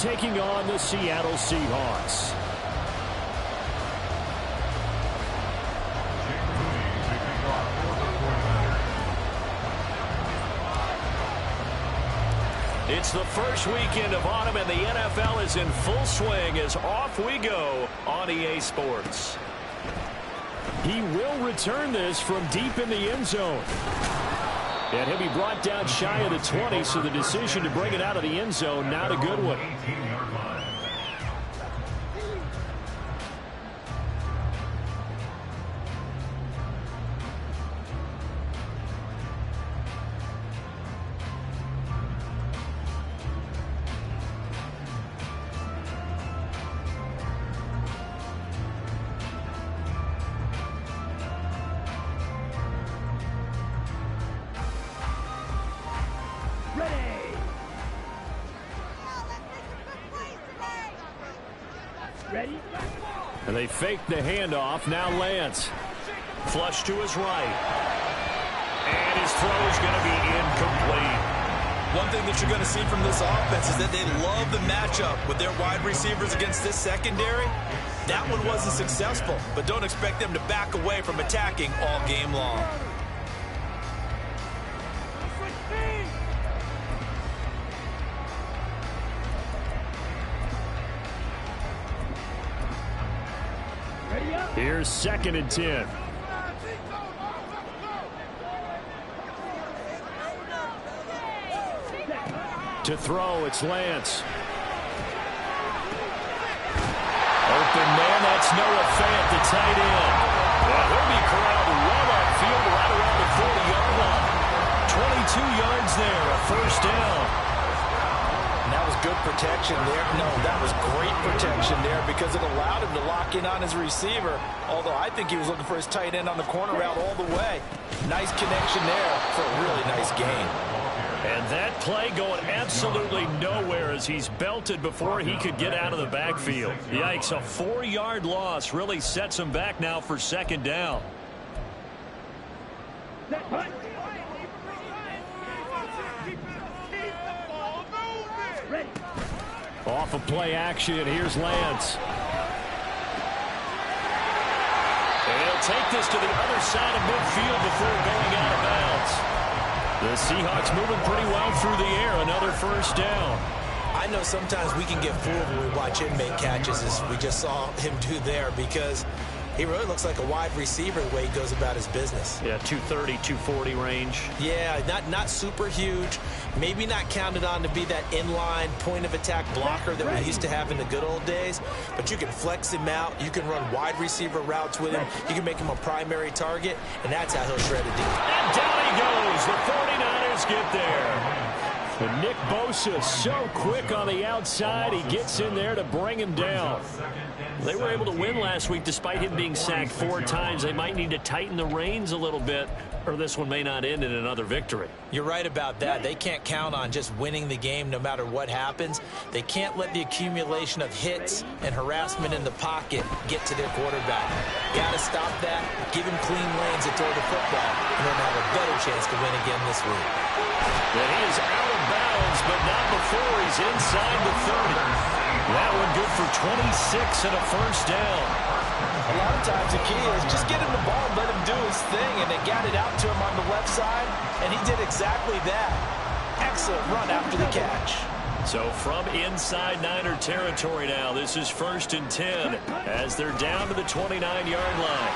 taking on the Seattle Seahawks. It's the first weekend of autumn, and the NFL is in full swing as off we go on EA Sports. He will return this from deep in the end zone. And he'll be brought down shy of the 20, so the decision to bring it out of the end zone, not a good one. And they fake the handoff. Now Lance. Flush to his right. And his throw is going to be incomplete. One thing that you're going to see from this offense is that they love the matchup with their wide receivers against this secondary. That one wasn't successful, but don't expect them to back away from attacking all game long. Here's 2nd and 10. To throw, it's Lance. Open man, that's Noah Fant, the tight end. Well, he'll be corralled well upfield right around the 40-yard line. 22 yards there, a first down. And that was good protection there. No, that was great protection there because it allowed him to lock in on his receiver, although I think he was looking for his tight end on the corner route all the way. Nice connection there for a really nice gain. And that play going absolutely nowhere as he's belted before he could get out of the backfield. Yikes, a 4-yard loss really sets him back now for 2nd down. Off of play action, here's Lance. And he'll take this to the other side of midfield before going out of bounds. The Seahawks moving pretty well through the air. Another first down. I know sometimes we can get fooled when we watch him make catches, as we just saw him do there, because he really looks like a wide receiver the way he goes about his business. Yeah, 230, 240 range. Yeah, not super huge. Maybe not counted on to be that inline point-of-attack blocker that we used to have in the good old days. But you can flex him out. You can run wide receiver routes with him. You can make him a primary target, and that's how he'll shred a deal. And down he goes. The 49ers get there. And Nick Bosa so quick on the outside. He gets in there to bring him down. They were able to win last week despite him being sacked 4 times. They might need to tighten the reins a little bit, or this one may not end in another victory. You're right about that. They can't count on just winning the game no matter what happens. They can't let the accumulation of hits and harassment in the pocket get to their quarterback. Got to stop that, give him clean lanes to throw the football, and then have a better chance to win again this week. And he is out of bounds, but not before he's inside the 30. That one good for 26 and a first down. A lot of times the key is just get him the ball and let him do his thing, and they got it out to him on the left side, and he did exactly that. Excellent run after the catch. So from inside Niner territory now, this is 1st and 10 as they're down to the 29-yard line.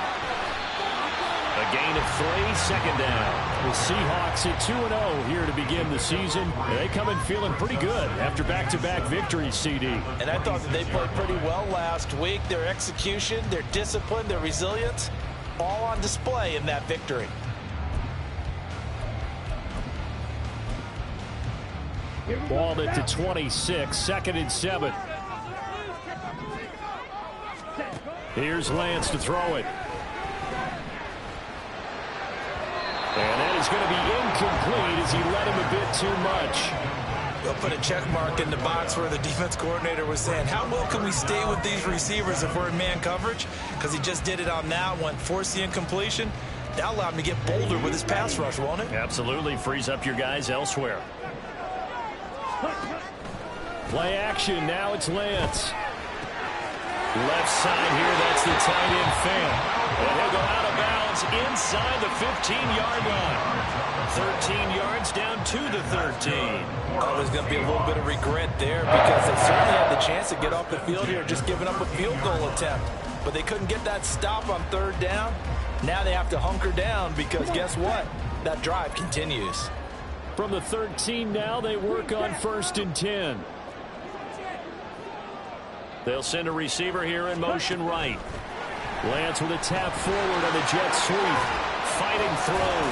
A gain of 3, 2nd down. The Seahawks at 2-0 here to begin the season. They come in feeling pretty good after back-to-back victories, CD. And I thought that they played pretty well last week. Their execution, their discipline, their resilience, all on display in that victory. Balled it to 26, 2nd and 7. Here's Lance to throw it. And that is going to be incomplete as he led him a bit too much. They'll put a check mark in the box where the defense coordinator was saying, how well can we stay with these receivers if we're in man coverage? Because he just did it on that one, forced the incompletion. That'll allow him to get bolder with his pass rush, won't it? Absolutely. Frees up your guys elsewhere. Play action. Now it's Lance. Left side here. That's the tight end fan. And he'll go out of bounds inside the 15-yard line. 13 yards down to the 13. Oh, there's going to be a little bit of regret there because they certainly had the chance to get off the field here, just giving up a field goal attempt. But they couldn't get that stop on third down. Now they have to hunker down because guess what? That drive continues. From the 13 now, they work on 1st and 10. They'll send a receiver here in motion right. Lance with a tap forward on the jet sweep. Fighting throw.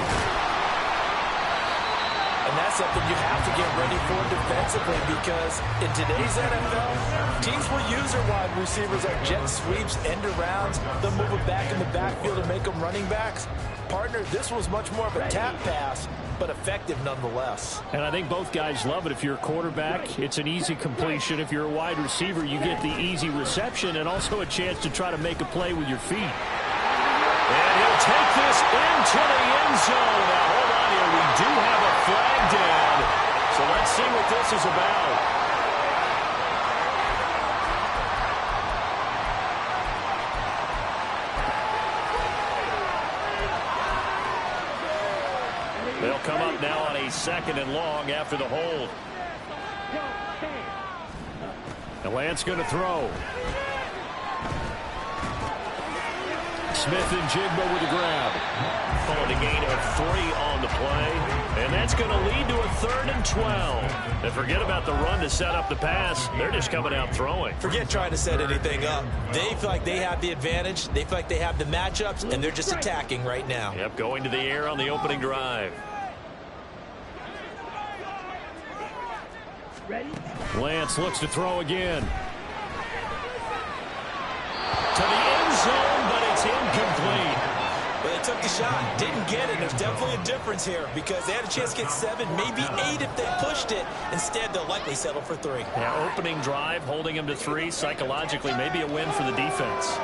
And that's something you have to get ready for defensively because in today's NFL, teams will use their wide receivers on jet sweeps, end arounds. They'll move it back in the backfield and make them running backs. Partner, this was much more of a tap pass, but effective nonetheless. And I think both guys love it. If you're a quarterback, it's an easy completion. If you're a wide receiver, you get the easy reception and also a chance to try to make a play with your feet. And he'll take this into the end zone. Now, hold on here. We do have a flag down. So let's see what this is about. They'll come up now on a 2nd and long after the hold. And Lance going to throw. Smith and Jigba with the grab. Following a gain of 3 on the play. And that's going to lead to a 3rd and 12. And forget about the run to set up the pass. They're just coming out throwing. Forget trying to set anything up. They feel like they have the advantage. They feel like they have the matchups, and they're just attacking right now. Yep, going to the air on the opening drive. Ready? Lance looks to throw again. To the end zone, but it's incomplete. Well, they took the shot, didn't get it. There's definitely a difference here because they had a chance to get 7, maybe 8 if they pushed it. Instead, they'll likely settle for 3. Yeah, opening drive, holding them to 3. Psychologically, maybe a win for the defense.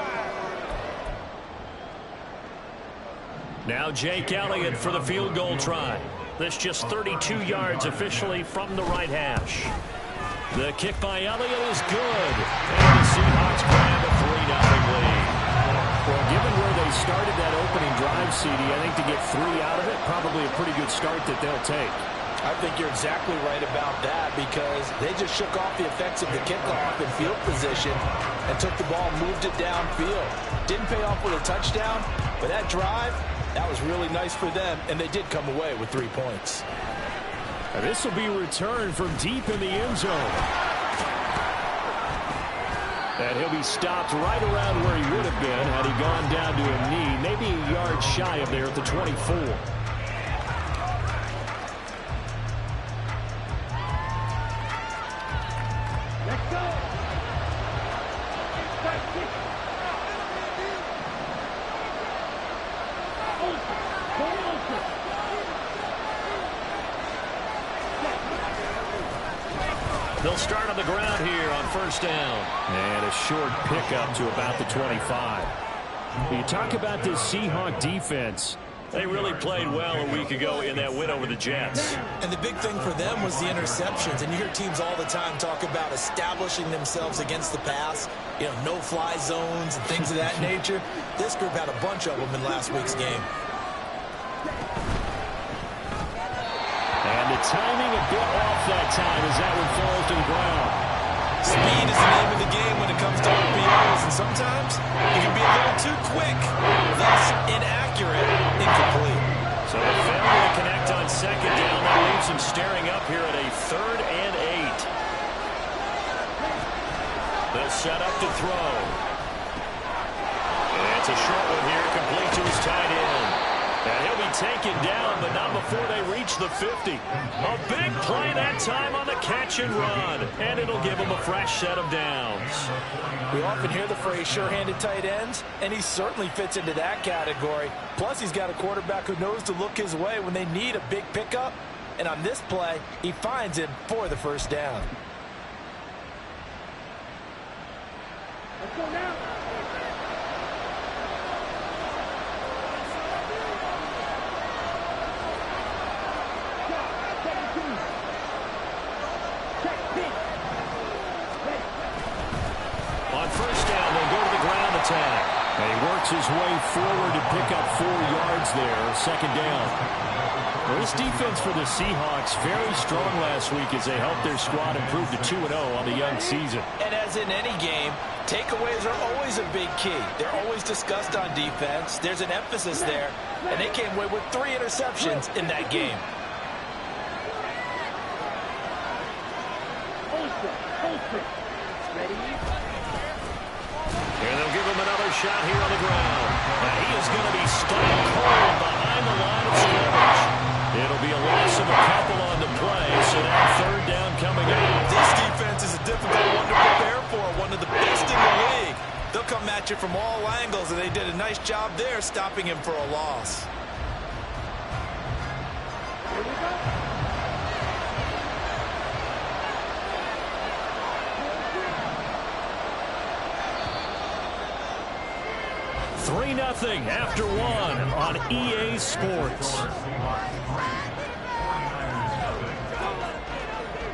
Now Jake Elliott for the field goal try. This just 32 yards officially from the right hash. The kick by Elliott is good. And the Seahawks grab a 3-0 lead. Well, given where they started that opening drive, CD, I think to get 3 out of it, probably a pretty good start that they'll take. I think you're exactly right about that because they just shook off the effects of the kickoff in field position and took the ball, moved it downfield. Didn't pay off with a touchdown, but that drive, that was really nice for them, and they did come away with 3 points. And this will be returned from deep in the end zone. And he'll be stopped right around where he would have been had he gone down to a knee, maybe a yard shy of there at the 24. Let's go. They'll start on the ground here on 1st down. And a short pickup to about the 25. You talk about this Seahawk defense. They really played well a week ago in that win over the Jets. And the big thing for them was the interceptions. And you hear teams all the time talk about establishing themselves against the pass. You know, no-fly zones and things of that nature. This group had a bunch of them in last week's game. And the timing a bit off that time as that one falls to the ground. Speed is the name of the game when it comes to RPOs, and sometimes you can be a little too quick, thus inaccurate, incomplete. So the failure to connect on 2nd down, that leaves them staring up here at a 3rd and 8. They'll set up to throw. And it's a short one here, complete to his tight end. And he'll be taken down, but not before they reach the 50. A big play that time on the catch and run. And it'll give him a fresh set of downs. We often hear the phrase sure-handed tight ends, and he certainly fits into that category. Plus, he's got a quarterback who knows to look his way when they need a big pickup. And on this play, he finds it for the 1st down. Let's go now. attack. And he works his way forward to pick up 4 yards there, second down. Well, this defense for the Seahawks very strong last week as they helped their squad improve to 2-0 on the young season. And as in any game, takeaways are always a big key. They're always discussed on defense. There's an emphasis there, and they came away with 3 interceptions in that game. And they'll give him another shot here on the ground. And he is going to be stuck cold behind the line of scrimmage. It'll be a loss of a couple on the play, so now third down coming up. This defense is a difficult one to prepare for, one of the best in the league. They'll come at you from all angles, and they did a nice job there stopping him for a loss. Here we go. 3-0 after 1 on EA Sports.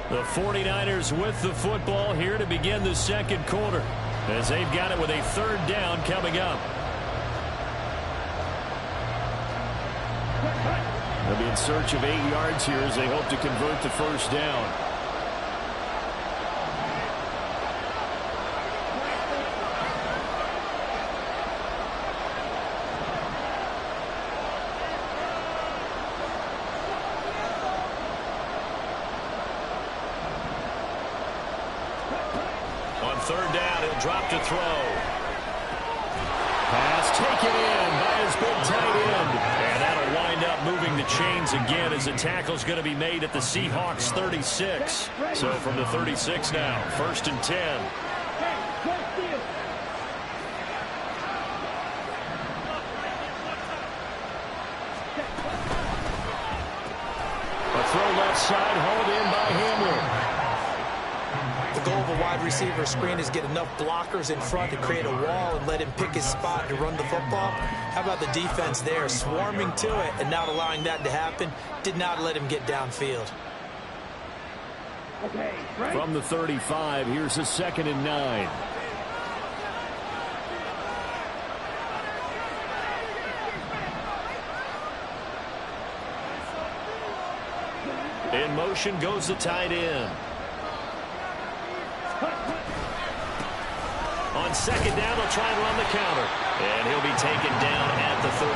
The 49ers with the football here to begin the second quarter as they've got it with a third down coming up. They'll be in search of 8 yards here as they hope to convert the first down. Third down, he'll drop to throw. Pass taken in by his big tight end. And that'll wind up moving the chains again as the tackle's going to be made at the Seahawks 36. So from the 36 now, 1st and 10. A throw left side, hauled in by Hamler. The goal of a wide receiver screen is get enough blockers in front to create a wall and let him pick his spot to run the football. How about the defense there, swarming to it and not allowing that to happen? Did not let him get downfield. Okay, right. From the 35, here's a 2nd and 9. In motion goes the tight end. On 2nd down, they'll try and run the counter. And he'll be taken down at the 34.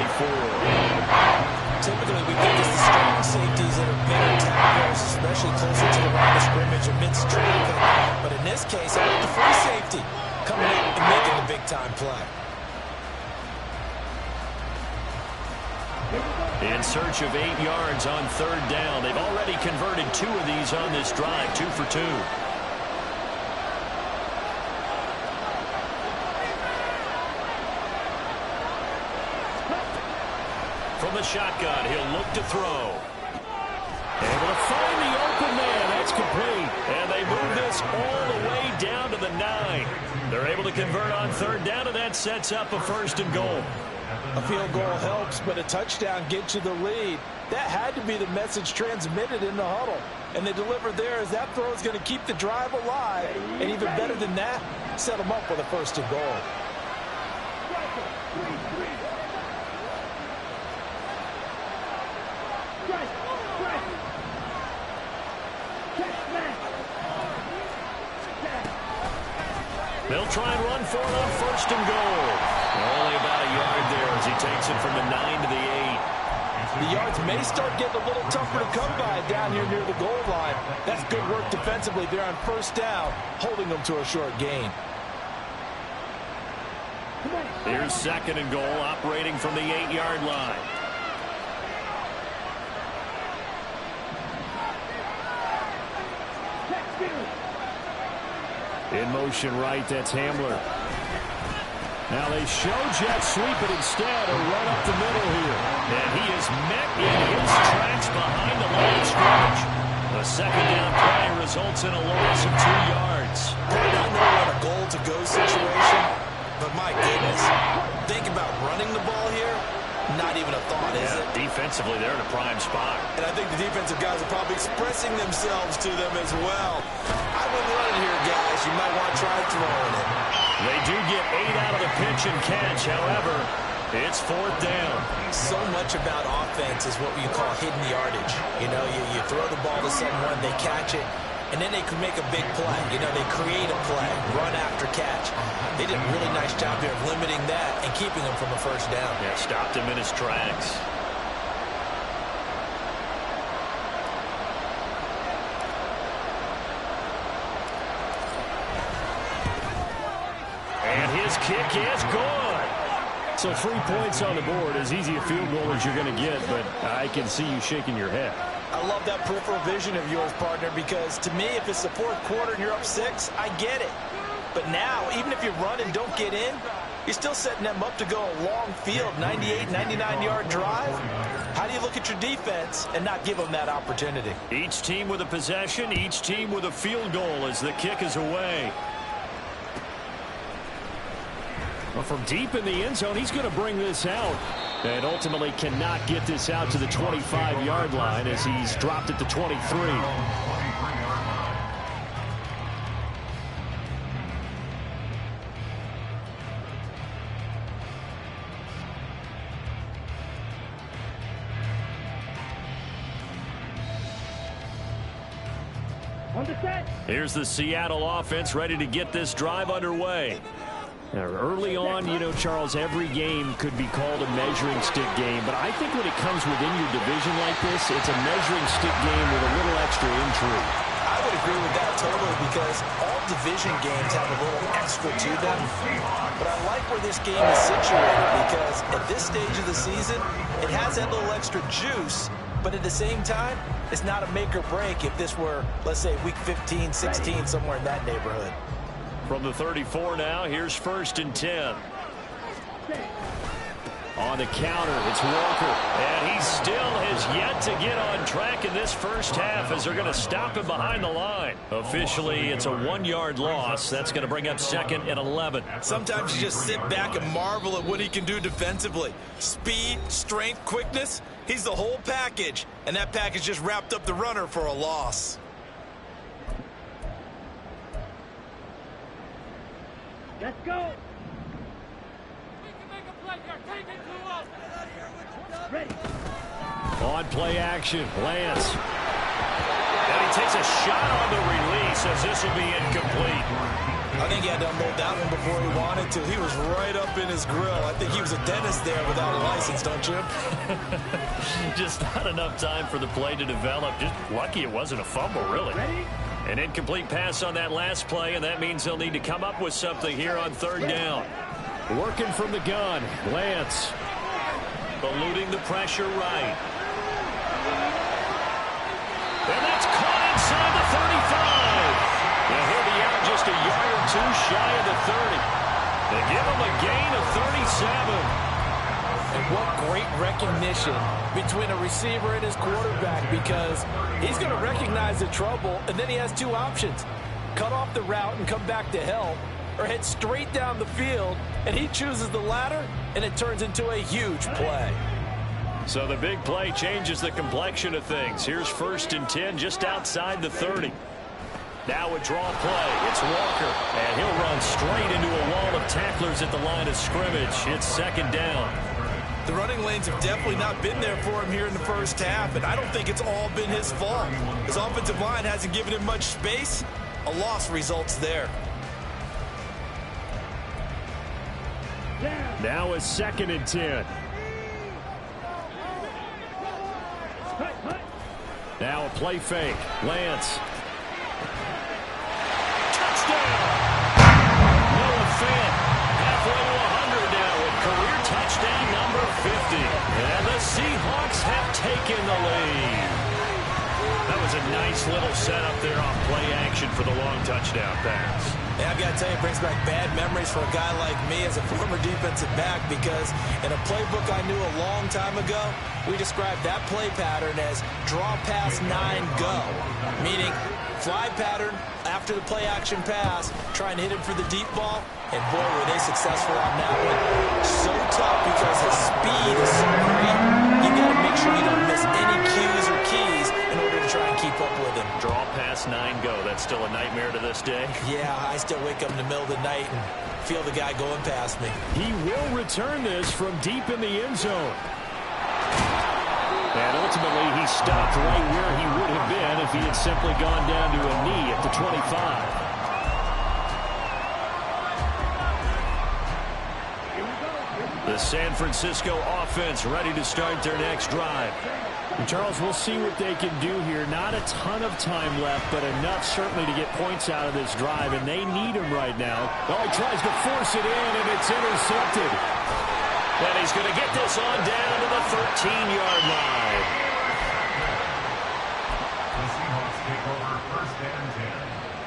Typically, we think it's the strong safeties that are better tacklers, especially closer to the line of scrimmage amidst traffic. But in this case, I like the free safety coming up and making the big-time play. In search of 8 yards on 3rd down. They've already converted 2 of these on this drive, 2 for 2. From the shotgun, he'll look to throw. Able to find the open man. That's complete. And they move this all the way down to the 9. They're able to convert on 3rd down, and that sets up a 1st and goal. A field goal helps, but a touchdown gets you the lead. That had to be the message transmitted in the huddle. And they delivered there as that throw is going to keep the drive alive. And even better than that, set them up with a 1st and goal. They'll try and run for it on 1st and goal. Only about a yard there as he takes it from the 9 to the 8. The yards may start getting a little tougher to come by down here near the goal line. That's good work defensively there on 1st down, holding them to a short gain. Here's 2nd and goal, operating from the 8-yard line. In motion right, that's Hamler. Now they show jet sweep it instead, or run up the middle here. And he is met in his tracks behind the line of scrimmage. The 2nd down play results in a loss of 2 yards. I know what a goal-to-go situation, but my goodness, think about running the ball here. Not even a thought, is it? Defensively, they're in a prime spot. And I think the defensive guys are probably expressing themselves to them as well. I wouldn't run it here, guys. You might want to try throwing it. They do get 8 out of the pitch and catch. However, it's 4th down. So much about offense is what you call hidden yardage. You know, you throw the ball to someone, they catch it, and then they can make a big play. You know, they create a play, run after catch. They did a really nice job here of limiting that and keeping him from a first down. Yeah, stopped him in his tracks. And his kick is good. So 3 points on the board, as easy a field goal as you're going to get, but I can see you shaking your head. I love that peripheral vision of yours, partner, because to me, if it's the 4th quarter and you're up 6, I get it. But now, even if you run and don't get in, you're still setting them up to go a long field, 98, 99-yard drive. How do you look at your defense and not give them that opportunity? Each team with a possession, each team with a field goal as the kick is away. Well, from deep in the end zone, he's going to bring this out. And ultimately cannot get this out to the 25-yard line as he's dropped it to 23. Here's the Seattle offense ready to get this drive underway. Now, early on, you know, Charles, every game could be called a measuring stick game, but I think when it comes within your division like this, it's a measuring stick game with a little extra intrigue. I would agree with that totally, because all division games have a little extra to them. But I like where this game is situated, because at this stage of the season, it has that little extra juice, but at the same time, it's not a make or break if this were, let's say, week 15, 16, somewhere in that neighborhood. From the 34 now, here's 1st and 10. On the counter, it's Walker. And he still has yet to get on track in this first half as they're going to stop him behind the line. Officially, it's a 1-yard loss. That's going to bring up 2nd and 11. Sometimes you just sit back and marvel at what he can do defensively. Speed, strength, quickness, he's the whole package. And that package just wrapped up the runner for a loss. Let's go. Ready. On play action, Lance. And he takes a shot on the release as this will be incomplete. I think he had to unload that one before he wanted to. He was right up in his grill. I think he was a dentist there without a license, don't you? Just not enough time for the play to develop. Just lucky it wasn't a fumble, really. Ready? An incomplete pass on that last play, and that means they'll need to come up with something here on 3rd down. Working from the gun, Lance. Eluding the pressure right. And that's caught inside the 35. And he'll be out just a yard or 2 shy of the 30. They give him a gain of 37. And what great recognition between a receiver and his quarterback, because he's going to recognize the trouble, and then he has 2 options. Cut off the route and come back to help, or head straight down the field, and he chooses the latter, and it turns into a huge play. So the big play changes the complexion of things. Here's 1st and 10 just outside the 30. Now a draw play. It's Walker, and he'll run straight into a wall of tacklers at the line of scrimmage. It's 2nd down. The running lanes have definitely not been there for him here in the first half, and I don't think it's all been his fault. His offensive line hasn't given him much space. A loss results there. Now a 2nd and 10. Now a play fake. Lance. Touchdown! Noah Fant halfway to 100 now with career touchdown number 50. And the Seahawks have taken the lead. That was a nice little setup there on play action for the long touchdown pass. Yeah, I've got to tell you, it brings back bad memories for a guy like me as a former defensive back, because in a playbook I knew a long time ago, we described that play pattern as draw pass 9 go, meaning fly pattern after the play action pass, try and hit him for the deep ball, and boy, were they successful on that one. So tough because his speed is so great, you got to make sure you don't miss any cues or keys in order to try and keep up with him. Draw pass 9 go. That's still a nightmare to this day. Yeah, I still wake up in the middle of the night and feel the guy going past me. He will return this from deep in the end zone. And ultimately, he stopped right where he would have been if he had simply gone down to a knee at the 25. The San Francisco offense ready to start their next drive. And Charles, we'll see what they can do here. Not a ton of time left, but enough certainly to get points out of this drive, and they need him right now. Oh, he tries to force it in, and it's intercepted. And he's going to get this on down to the 13-yard line. The Seahawks take over first and 10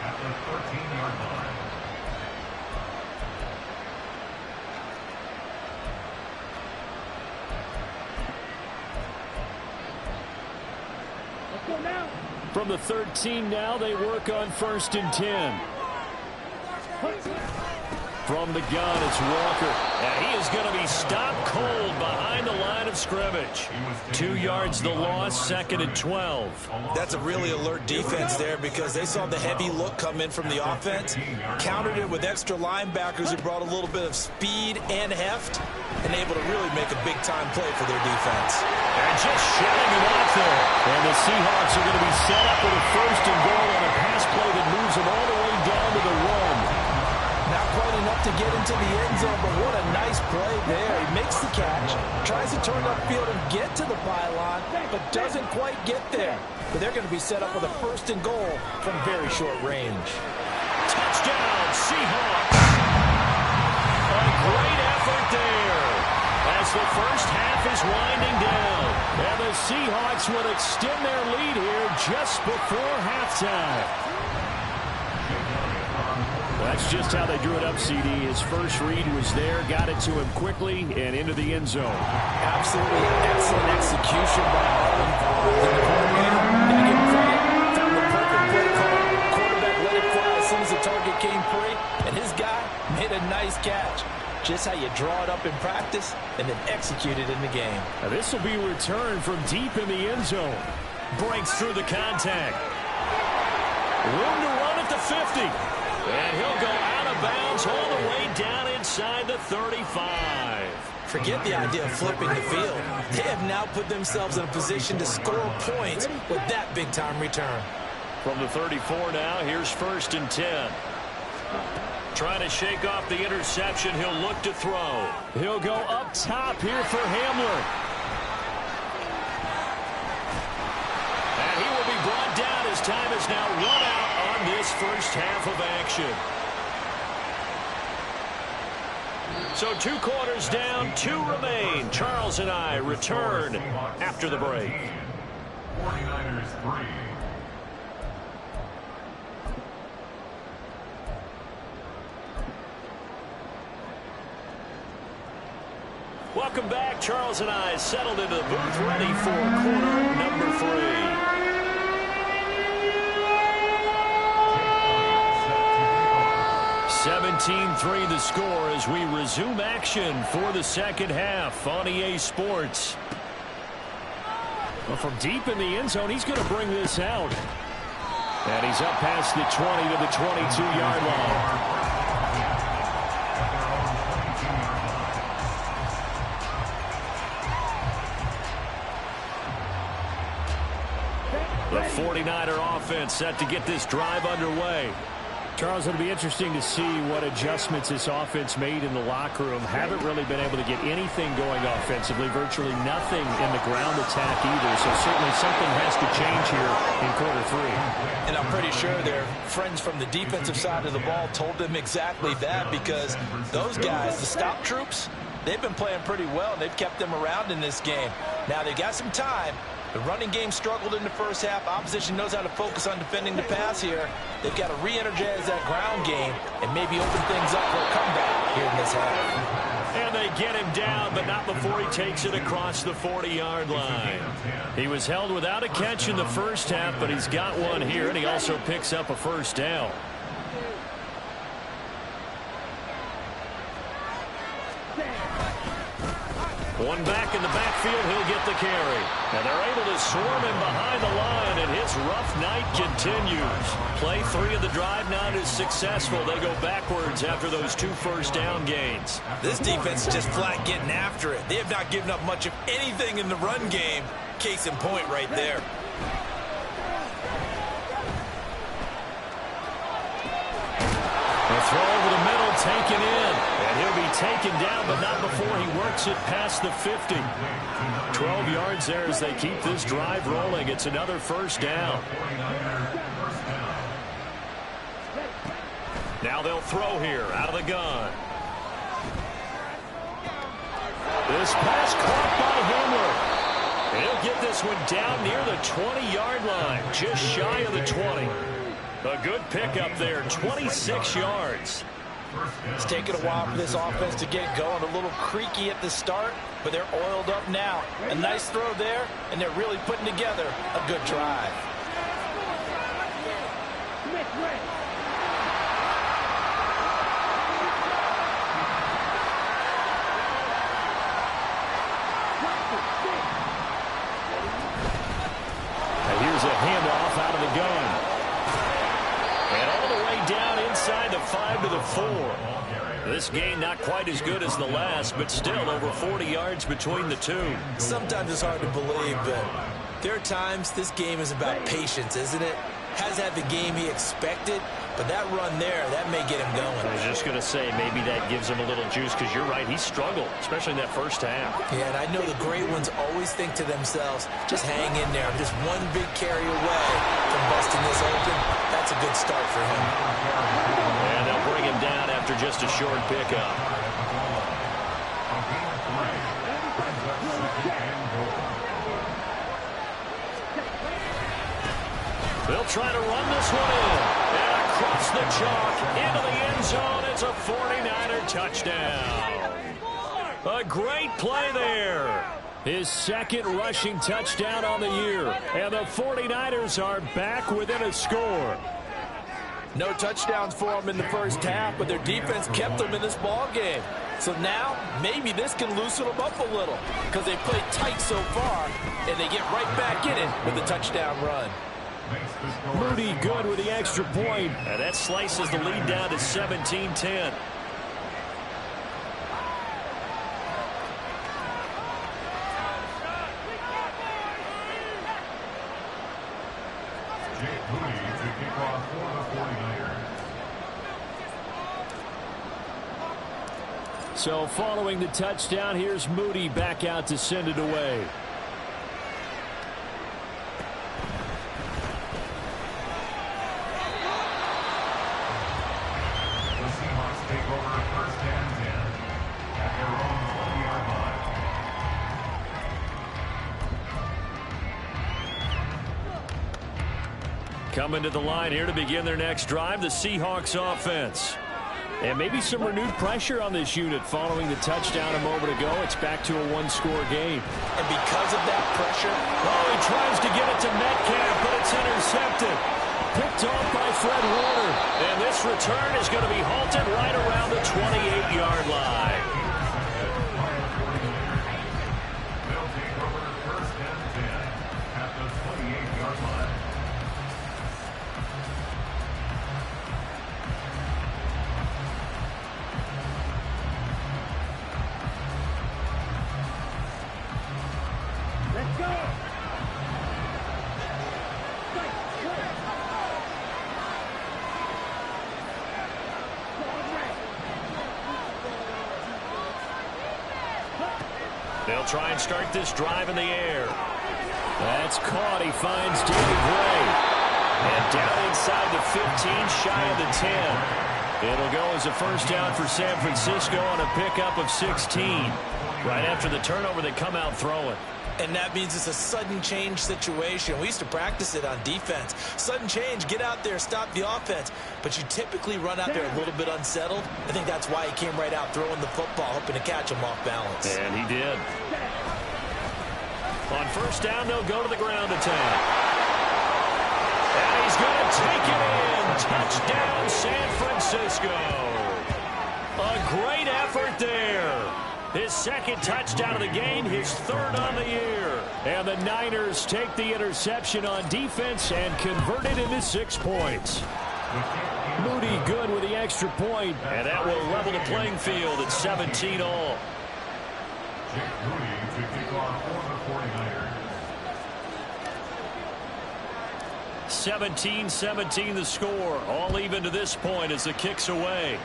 at the 13-yard line. From the 13 now, they work on first and 10. From the gun, it's Walker. And he is going to be stopped cold behind the line of scrimmage. 2 yards the loss, second and 12. That's a really alert defense there because they saw the heavy look come in from the offense, countered it with extra linebackers who brought a little bit of speed and heft, and able to really make a big-time play for their defense. And just shutting it off there. And the Seahawks are going to be set up with a first and goal on a pass play that moves them all the way down to the 1. Not quite enough to get into the end zone, but what a nice play there. He makes the catch, tries to turn upfield and get to the pylon, but doesn't quite get there. But they're going to be set up with a first and goal from very short range. Touchdown, Seahawks. A great effort there as the first half is winding down. And the Seahawks will extend their lead here just before halftime. That's just how they drew it up, CD. His first read was there, got it to him quickly, and into the end zone. Absolutely excellent execution by Allen. The coordinator, and give him credit, found the perfect play call. Quarterback let it fly as soon as the target came free, and his guy made a nice catch. Just how you draw it up in practice and then execute it in the game. Now this will be returned from deep in the end zone. Breaks through the contact. Room to run at the 50. And he'll go out of bounds all the way down inside the 35. Forget the idea of flipping the field. They have now put themselves in a position to score points with that big-time return. From the 34 now, here's first and 10. Trying to shake off the interception, he'll look to throw. He'll go up top here for Hamler. And he will be brought down as time is now run out on this first half of action. So 2 quarters down, 2 remain. Charles and I return after the break. 49ers 3. Welcome back. Charles and I settled into the booth, ready for quarter number 3. 17-3 the score as we resume action for the second half on EA Sports. Well, from deep in the end zone, he's going to bring this out. And he's up past the 20 to the 22-yard line. The 49er offense set to get this drive underway. Charles, it'll be interesting to see what adjustments this offense made in the locker room. Haven't really been able to get anything going offensively, virtually nothing in the ground attack either. So certainly something has to change here in quarter 3. And I'm pretty sure their friends from the defensive side of the ball told them exactly that, because those guys, the stop troops, they've been playing pretty well, and they've kept them around in this game. Now they got some time. The running game struggled in the first half. Opposition knows how to focus on defending the pass here. They've got to re-energize that ground game and maybe open things up for a comeback here in this half. And they get him down, but not before he takes it across the 40-yard line. He was held without a catch in the first half, but he's got one here, and he also picks up a first down. One back in the backfield, he'll get the carry. And they're able to swarm him behind the line, and his rough night continues. Play 3 of the drive not as successful. They go backwards after those 2 first-down gains. This defense is just flat getting after it. They have not given up much of anything in the run game. Case in point right there. The throw over the middle, taken in. And he'll be taken down, but not before he works it past the 50. 12 yards there as they keep this drive rolling. It's another first down. Now they'll throw here out of the gun. This pass caught by Hamler. He'll get this one down near the 20-yard line, just shy of the 20. A good pickup there, 26 yards. It's taken a while for this offense to get going. A little creaky at the start, but they're oiled up now. A nice throw there, and they're really putting together a good drive. And here's a handoff out of the gun. And all the way down inside the 5 to the 4. This game not quite as good as the last, but still over 40 yards between the two. Sometimes it's hard to believe, but there are times this game is about patience, isn't it? Has had the game he expected, but that run there, that may get him going. I was just going to say, maybe that gives him a little juice, because you're right, he struggled, especially in that first half. Yeah, and I know the great ones always think to themselves, just hang in there. I'm just one big carry away from busting this open. That's a good start for him. And they'll bring him down after just a short pickup. They'll try to run this one in. And across the chalk, into the end zone. It's a 49er touchdown. A great play there. His second rushing touchdown on the year. And the 49ers are back within a score. No touchdowns for them in the first half, but their defense kept them in this ball game. So now, maybe this can loosen them up a little, because they played tight so far, and they get right back in it with a touchdown run. Moody good with the extra point. And that slices the lead down to 17-10. So following the touchdown, here's Moody back out to send it away. The Seahawks take over first and 10 at their own 20-yard line. Coming to the line here to begin their next drive, the Seahawks offense. And maybe some renewed pressure on this unit following the touchdown a moment ago. It's back to a one-score game. And because of that pressure, he tries to get it to Metcalf, but it's intercepted. Picked off by Fred Warner. And this return is going to be halted right around the 28-yard line. They'll take over first and 10 at the 28-yard line. Let's go! They'll try and start this drive in the air. That's caught. He finds David Gray. And down inside the 15, shy of the 10. It'll go as a first down for San Francisco on a pickup of 16. Right after the turnover, they come out throwing. and that means it's a sudden change situation. We used to practice it on defense. Sudden change, get out there, stop the offense. But you typically run out there a little bit unsettled. I think that's why he came right out throwing the football, hoping to catch him off balance. And he did. On first down, they'll go to the ground attack. And he's going to take it in. Touchdown, San Francisco. A great effort there. His second touchdown of the game, his third on the year. And the Niners take the interception on defense and convert it into 6 points. Moody good with the extra point, and that will level the playing field at 17 all. Jake Moody to kick off for the 49ers. 17-17 the score. All even to this point as the kick's away.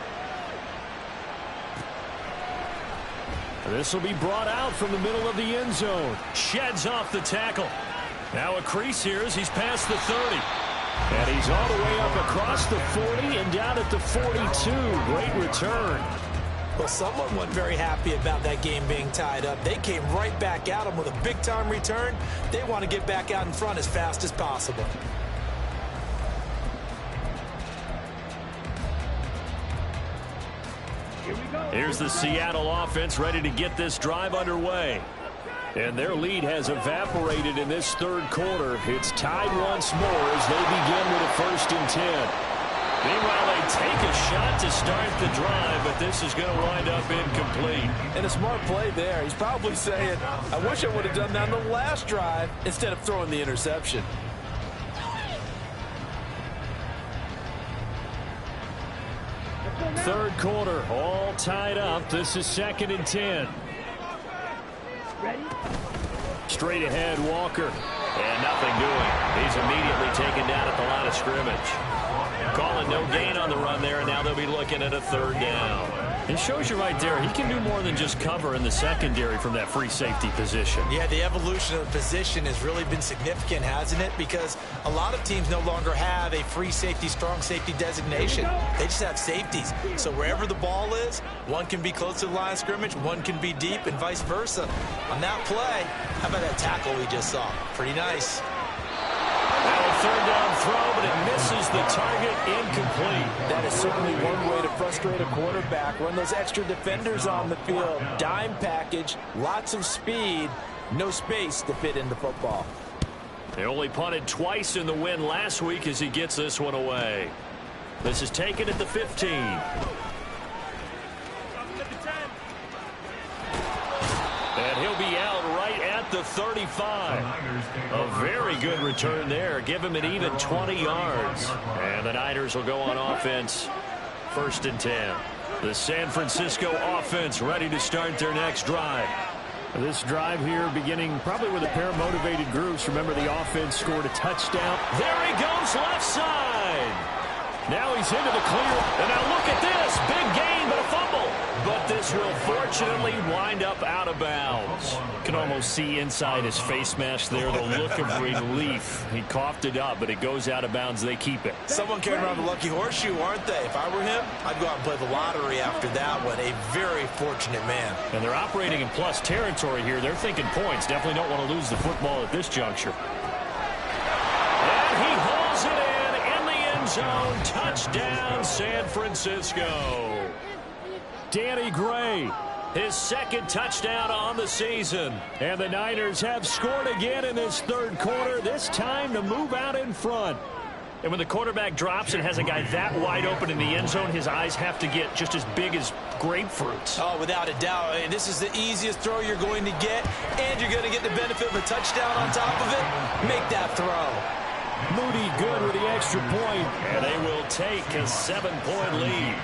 This will be brought out from the middle of the end zone. Sheds off the tackle. Now a crease here as he's past the 30. And he's all the way up across the 40 and down at the 42. Great return. Well, someone wasn't very happy about that game being tied up. They came right back at him with a big-time return. They want to get back out in front as fast as possible. Here's the Seattle offense ready to get this drive underway. And their lead has evaporated in this third quarter. It's tied once more as they begin with a 1st and 10. Meanwhile, they take a shot to start the drive, but this is going to wind up incomplete. And a smart play there. He's probably saying, I wish I would have done that on the last drive instead of throwing the interception. Third quarter, all tied up. This is 2nd and 10. Ready? Straight ahead, Walker. And nothing doing. He's immediately taken down at the line of scrimmage. Calling no gain on the run there, and now they'll be looking at a 3rd down. It shows you right there, he can do more than just cover in the secondary from that free safety position. Yeah, the evolution of the position has really been significant, hasn't it? Because a lot of teams no longer have a free safety, strong safety designation. They just have safeties. So wherever the ball is, one can be close to the line of scrimmage, one can be deep, and vice versa. On that play, how about that tackle we just saw? Pretty nice. Now a 3rd down throw, but it misses the target, incomplete. That is certainly one way to frustrate a quarterback. Run those extra defenders on the field. Dime package, lots of speed, no space to fit in the football. They only punted twice in the win last week as he gets this one away. This is taken at the 15. And he'll be out right at the 35. A very good return there. Give him an even 20 yards. And the Niners will go on offense. 1st and 10. The San Francisco offense ready to start their next drive. This drive here beginning probably with a pair of motivated groups. Remember, the offense scored a touchdown. There he goes, left side. Now he's into the clear. And now look at this. Big gain, but a fumble. But this will fortunately wind up out of bounds. You can almost see inside his face mask there the look of relief. He coughed it up, but it goes out of bounds. They keep it. Someone carrying around the lucky horseshoe, aren't they? If I were him, I'd go out and play the lottery after that one. A very fortunate man. And they're operating in plus territory here. They're thinking points. Definitely don't want to lose the football at this juncture. And he hauls it in the end zone. Touchdown, San Francisco. Danny Gray, his 2nd touchdown on the season. And the Niners have scored again in this 3rd quarter, this time to move out in front. And when the quarterback drops and has a guy that wide open in the end zone, his eyes have to get just as big as grapefruits. Oh, without a doubt. I mean, this is the easiest throw you're going to get, and you're going to get the benefit of a touchdown on top of it. Make that throw. Moody good with the extra point, and they will take a 7-point lead.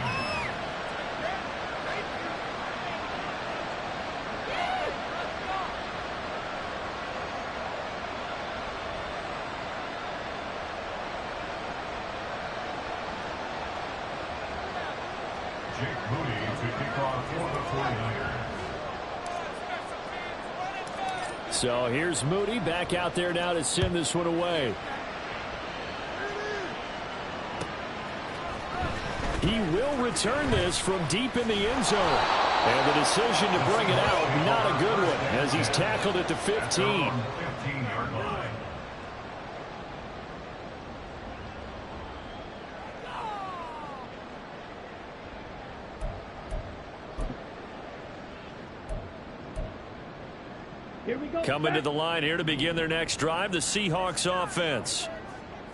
Jake Moody to kick off for the 49ers. So here's Moody back out there now to send this one away. He will return this from deep in the end zone. And the decision to bring it out, not a good one, as he's tackled at the 15. 15-yard line. Here we go. Coming to the line here to begin their next drive, the Seahawks offense.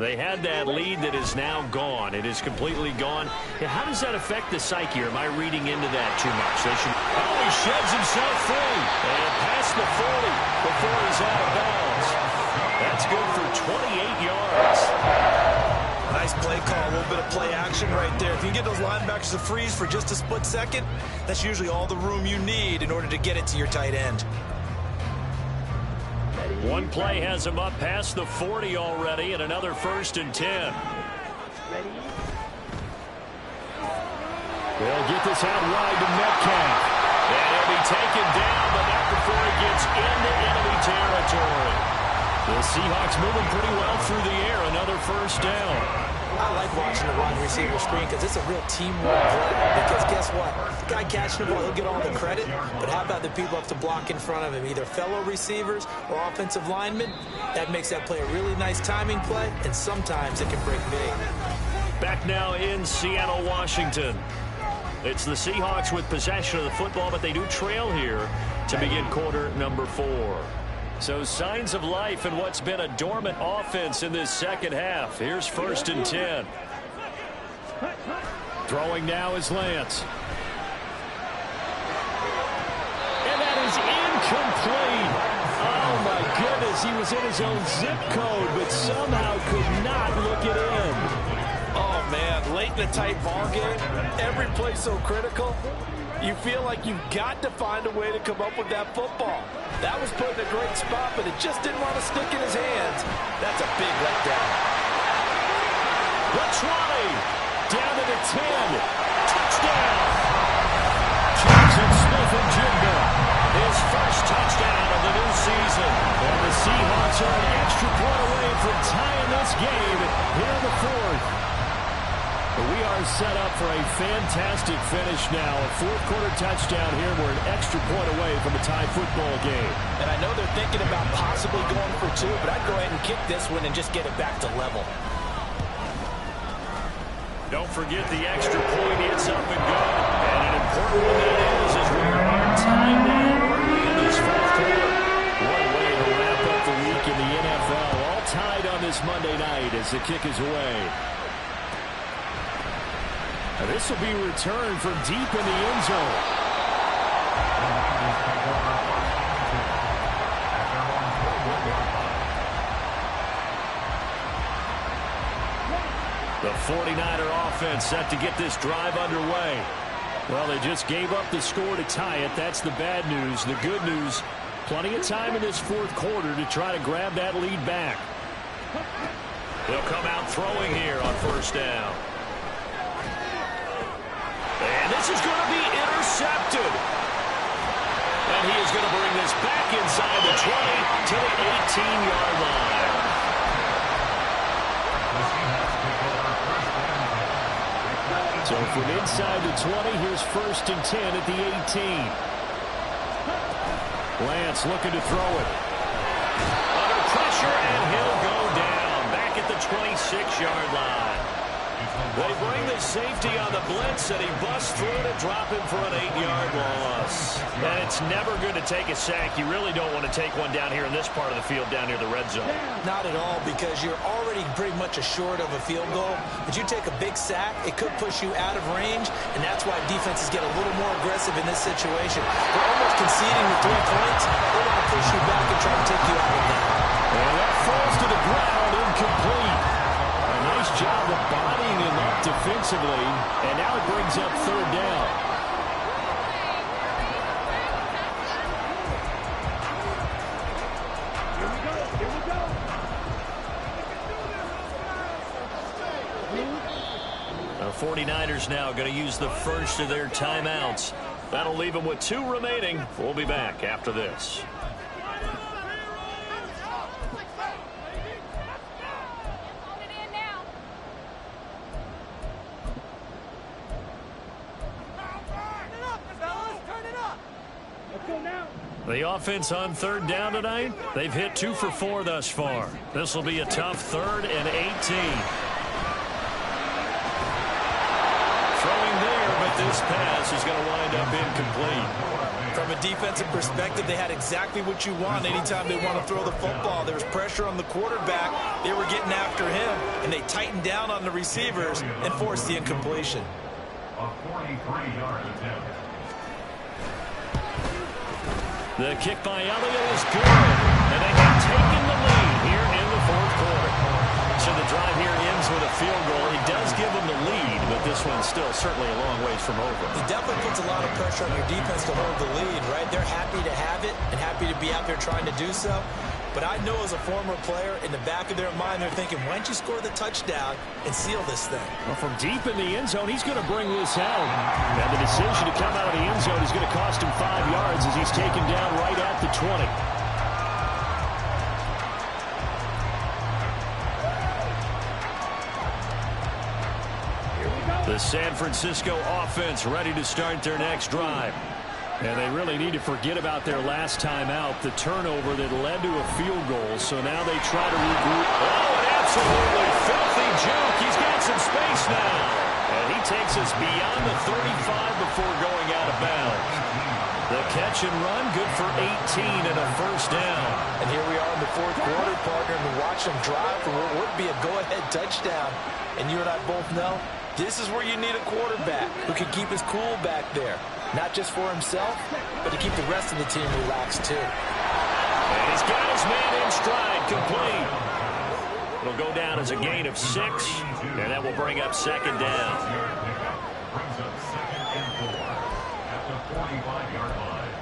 They had that lead that is now gone. It is completely gone. How does that affect the psyche? Or am I reading into that too much? They should... Oh, he sheds himself free. And past the 40 before he's out of bounds. That's good for 28 yards. Nice play call, a little bit of play action right there. If you get those linebackers to freeze for just a split second, that's usually all the room you need in order to get it to your tight end. One play has him up past the 40 already, and another 1st and 10. They'll get this out wide to Metcalf. And he'll be taken down, but not before he gets into enemy territory. The Seahawks moving pretty well through the air. Another 1st down. I like watching the wide receiver screen because it's a real teamwork play. Because guess what? The guy catching the ball, he'll get all the credit. But how about the people up to block in front of him? Either fellow receivers or offensive linemen. That makes that play a really nice timing play. And sometimes it can break big. Back now in Seattle, Washington. It's the Seahawks with possession of the football, but they do trail here to begin quarter number 4. So signs of life in what's been a dormant offense in this second half. Here's 1st and 10. Throwing now is Lance. And that is incomplete. Oh, my goodness. He was in his own zip code, but somehow could not look it in. Oh, man, late in a tight ball game, every play so critical. You feel like you've got to find a way to come up with that football. That was put in a great spot, but it just didn't want to stick in his hands. That's a big letdown. The 20. Down to the 10. Touchdown. Jackson Smith-Njigba. His first touchdown of the new season. And the Seahawks are an extra point away from tying this game here in the 4th. We are set up for a fantastic finish now. A 4th quarter touchdown here. We're an extra point away from a tie football game. And I know they're thinking about possibly going for 2, but I'd go ahead and kick this one and just get it back to level. Don't forget the extra point. It's up and good. And an important one that is as we are tied now early in this 4th quarter. What a way to wrap up the week in the NFL. All tied on this Monday night as the kick is away. This will be returned from deep in the end zone. The 49er offense set to get this drive underway. Well, they just gave up the score to tie it. That's the bad news. The good news, plenty of time in this 4th quarter to try to grab that lead back. They'll come out throwing here on 1st down. And this is going to be intercepted. And he is going to bring this back inside the 20 to the 18-yard line. So from inside the 20, here's 1st and 10 at the 18. Lance looking to throw it. Under pressure, and he'll go down. Back at the 26-yard line. They bring the safety on the blitz, and he busts through to drop him for an 8-yard loss. And it's never good to take a sack. You really don't want to take one down here in this part of the field, down near the red zone. Not at all, because you're already pretty much assured of a field goal. But you take a big sack, it could push you out of range, and that's why defenses get a little more aggressive in this situation. They're almost conceding the 3 points. They want to push you back and try to take you out of that. And that falls to the ground, incomplete. A nice job of bodying him up defensively, and now it brings up 3rd down. The 49ers now going to use the first of their timeouts. That'll leave them with 2 remaining. We'll be back after this. The offense on 3rd down tonight, they've hit 2 for 4 thus far. This will be a tough 3rd and 18. Throwing there, but this this pass is going to wind up incomplete. From a defensive perspective, they had exactly what you want anytime they want to throw the football. There was pressure on the quarterback. They were getting after him, and they tightened down on the receivers and forced the incompletion. A 43-yard attempt. The kick by Elliott is good, and they have taken the lead here in the fourth quarter. So the drive here ends with a field goal. It does give them the lead, but this one's still certainly a long ways from over. It definitely puts a lot of pressure on your defense to hold the lead, right? They're happy to have it and happy to be out there trying to do so. But I know as a former player, in the back of their mind, they're thinking, why don't you score the touchdown and seal this thing? Well, from deep in the end zone, he's going to bring this out. And the decision to come out of the end zone is going to cost him 5 yards as he's taken down right at the 20. The San Francisco offense ready to start their next drive. And they really need to forget about their last time out, the turnover that led to a field goal. So now they try to regroup. Oh, an absolutely filthy juke. He's got some space now. And he takes us beyond the 35 before going out of bounds. The catch and run, good for 18 and a first down. And here we are in the fourth quarter, partner, and we watch them drive for what would be a go-ahead touchdown. And you and I both know this is where you need a quarterback who can keep his cool back there. Not just for himself, but to keep the rest of the team relaxed, too. And he's got his man in stride, complete. It'll go down as a gain of 6, and that will bring up second down. Brings up 2nd and 4 at the 45-yard line.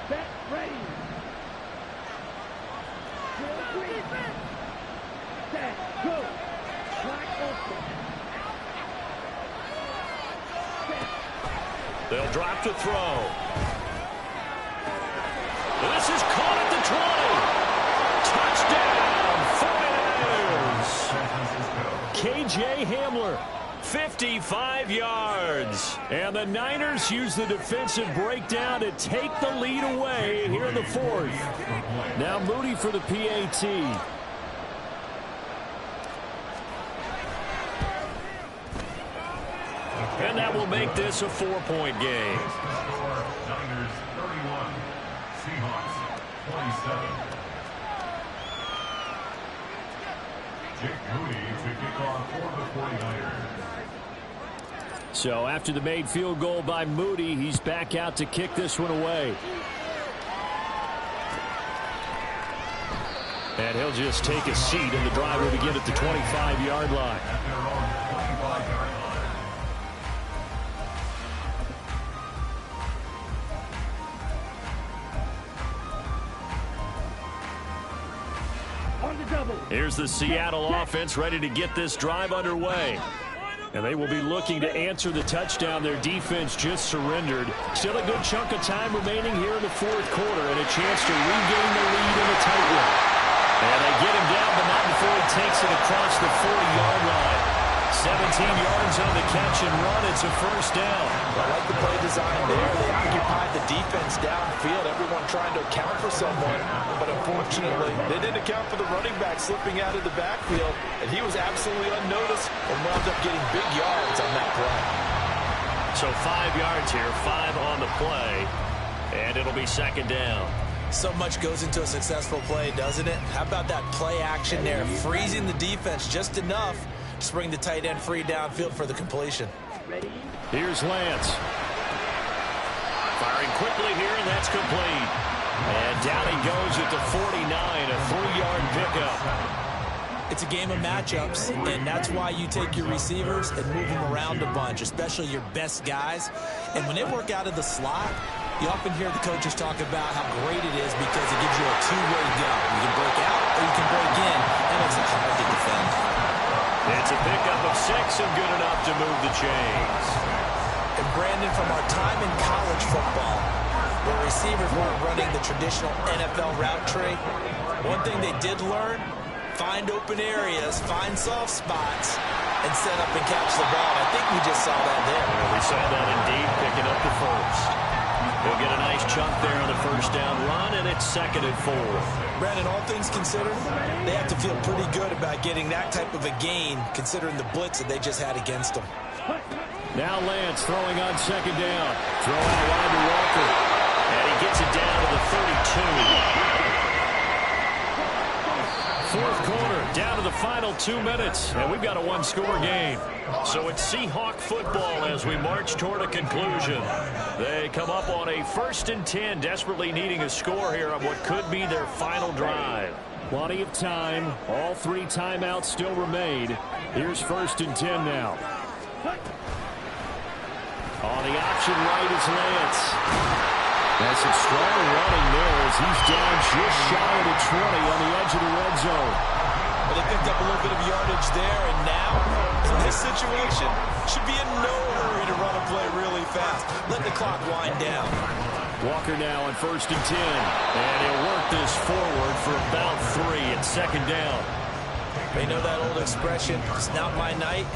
Set, ready. Set, go. Track open. They'll drop to throw. This is caught at the 20. Touchdown, 49ers. KJ Hamler, 55 yards. And the Niners use the defensive breakdown to take the lead away here in the fourth. Now Moody for the PAT. And that will make this a 4-point game. Niners 31, Seahawks 27. Jake Moody to kick off for the 49ers. So after the made field goal by Moody, he's back out to kick this one away. And he'll just take a seat, and the drive will begin at the 25-yard line. At their own 25-yard line. Here's the Seattle offense ready to get this drive underway. And they will be looking to answer the touchdown their defense just surrendered. Still a good chunk of time remaining here in the fourth quarter and a chance to regain the lead in a tight one. And they get him down, but not before he takes it across the 40-yard line. 17 yards on the catch and run. It's a first down. I like the play design there. They occupied the defense downfield, everyone trying to account for someone. But unfortunately, they didn't account for the running back slipping out of the backfield. And he was absolutely unnoticed and wound up getting big yards on that play. So 5 yards here, 5 on the play. And it'll be second down. So much goes into a successful play, doesn't it? How about that play action there? Freezing the defense just enough to bring the tight end free downfield for the completion. Here's Lance. Firing quickly here, and that's complete. And down he goes at the 49, a 3-yard pickup. It's a game of matchups, and that's why you take your receivers and move them around a bunch, especially your best guys. And when they work out of the slot, you often hear the coaches talk about how great it is because it gives you a two-way go. You can break out or you can break in. That makes it hard to defend. It's a pickup of 6 and good enough to move the chains. And Brandon, from our time in college football, where receivers weren't running the traditional NFL route tree, one thing they did learn, find open areas, find soft spots, and set up and catch the ball. I think we just saw that there. We saw that indeed, picking up the first. He'll get a nice chunk there on the first down run, and it's 2nd and 4. Brandon, all things considered, they have to feel pretty good about getting that type of a gain, considering the blitz that they just had against them. Now Lance throwing on 2nd down. Throw out wide to Walker. And he gets it down to the 32. Fourth quarter, down to the final 2 minutes. And we've got a one-score game. So it's Seahawk football as we march toward a conclusion. They come up on a 1st and 10, desperately needing a score here on what could be their final drive. Plenty of time. All 3 timeouts still remain. Here's 1st and 10 now. On the option right is Lance. That's some strong running there as he's down just shy of the 20 on the edge of the red zone. Well, they picked up a little bit of yardage there, and now, in this situation, should be in no hurry to run a play really fast. Let the clock wind down. Walker now on 1st and 10. And he'll work this forward for about 3 at 2nd down. They know that old expression, it's not my night.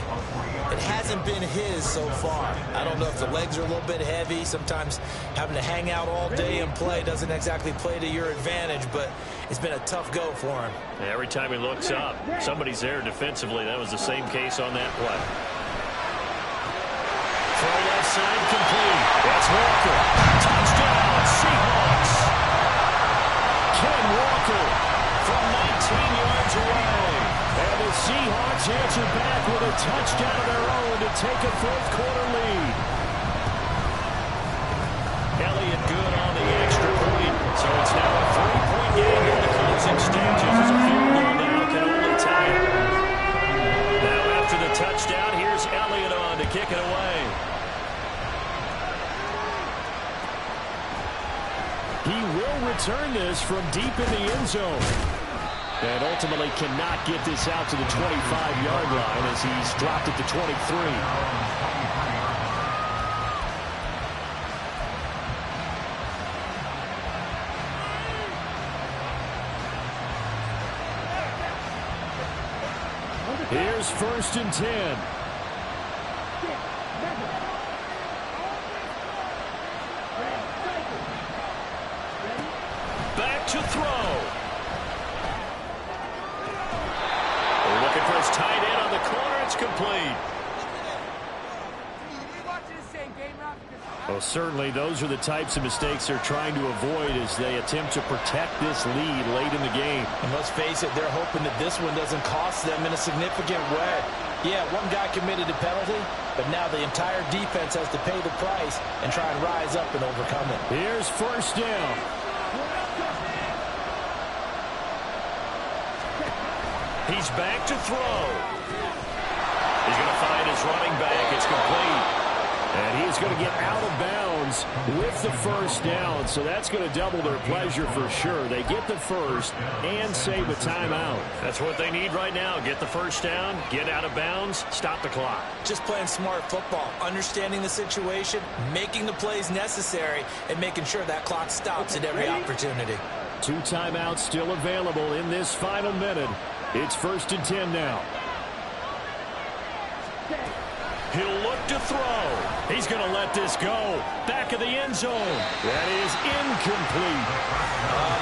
It hasn't been his so far. I don't know if the legs are a little bit heavy. Sometimes having to hang out all day and play doesn't exactly play to your advantage, but it's been a tough go for him. Every time he looks up, somebody's there defensively. That was the same case on that play. Throw left side complete. That's Walker. Touchdown, Seahawks. Ken Walker from 19 yards away. And the Seahawks answer back with a touchdown of their own to take a fourth-quarter lead. Elliott good on the extra point. So it's now a 3-point game in the closing stages as a field goal now can only tie it. Now after the touchdown, here's Elliott on to kick it away. He will return this from deep in the end zone. And ultimately cannot get this out to the 25-yard line as he's dropped at the 23. Here's 1st and 10. Back to throw. Looking for his tight end on the corner. It's complete. Well, certainly those are the types of mistakes they're trying to avoid as they attempt to protect this lead late in the game. And let's face it, they're hoping that this one doesn't cost them in a significant way. Yeah, one guy committed a penalty, but now the entire defense has to pay the price and try and rise up and overcome it. Here's 1st down. He's back to throw. He's going to find his running back. It's complete. And he's going to get out of bounds with the 1st down. So that's going to double their pleasure for sure. They get the first and save a timeout. That's what they need right now. Get the 1st down, get out of bounds, stop the clock. Just playing smart football, understanding the situation, making the plays necessary, and making sure that clock stops at every opportunity. 2 timeouts still available in this final minute. It's 1st and 10 now. He'll look to throw. He's going to let this go. Back of the end zone. That is incomplete.